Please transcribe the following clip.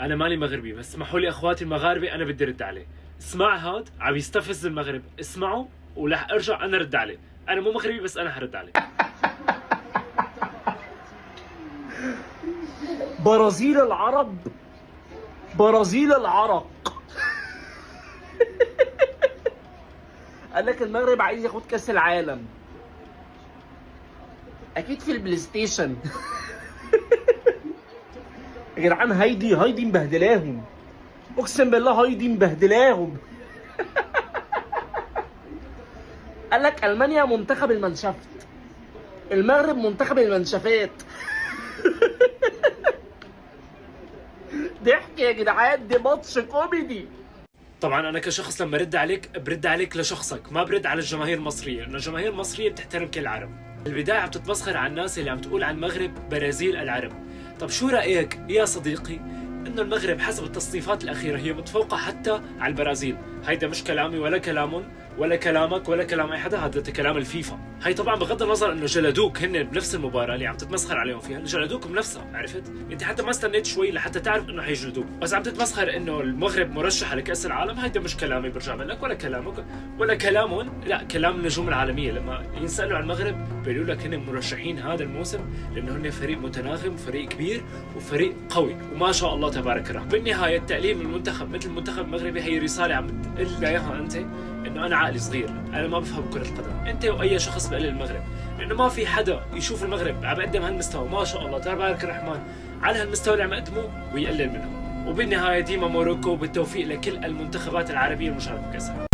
انا ماني مغربي بس اسمحوا لي اخواتي المغاربه انا بدي ارد عليه. اسمع هاد عم يستفز المغرب، اسمعوا ورح ارجع انا ارد عليه. انا مو مغربي بس انا حرد عليه. برازيل العرب، برازيل العرق. قال لك المغرب عايز ياخد كاس العالم، اكيد في البلاي ستيشن. يا جدعان هايدي مبهدلاهم، اقسم بالله هايدي مبهدلاهم. قال لك المانيا منتخب المنشفت، المغرب منتخب المنشفات. ضحك يا جدعان، دي ماتش كوميدي. طبعا انا كشخص لما برد عليك برد عليك لشخصك، ما برد على الجماهير المصريه، لانه الجماهير المصريه بتحترم كل العرب. البدايه عم تتمسخر على الناس اللي عم تقول عن المغرب برازيل العرب. طب شو رايك يا صديقي انه المغرب حسب التصنيفات الاخيره هي متفوقه حتى على البرازيل؟ هيدا مش كلامي ولا كلامهم ولا كلامك ولا كلام اي حدا، هذا كلام الفيفا. هي طبعا بغض النظر انه جلدوك هن بنفس المباراه اللي عم تتمسخر عليهم فيها، جلدوك بنفسها، عرفت؟ انت حتى ما استنيت شوي لحتى تعرف انه حيجلدوك، بس عم تتمسخر انه المغرب مرشحه لكاس العالم. هيدا مش كلامي برجع لك ولا كلامك ولا كلامهم، لا كلام النجوم العالميه. لما ينسالوا عن المغرب بيقولوا لك هن مرشحين هذا الموسم لانه هن فريق متناغم، فريق كبير وفريق قوي وما شاء الله تبارك الرحمن. بالنهايه تأليم المنتخب مثل المنتخب المغربي هي رساله عم تقول لي اياها انت، انه انا عقلي صغير، انا ما بفهم كرة القدم، انت واي شخص بقلل المغرب، لانه ما في حدا يشوف المغرب عم يقدم هالمستوى ما شاء الله تبارك الرحمن على هالمستوى اللي عم يقدموه ويقلل منهم. وبالنهايه ديما موروكو، بالتوفيق لكل المنتخبات العربيه المشاركه بكأس العالم.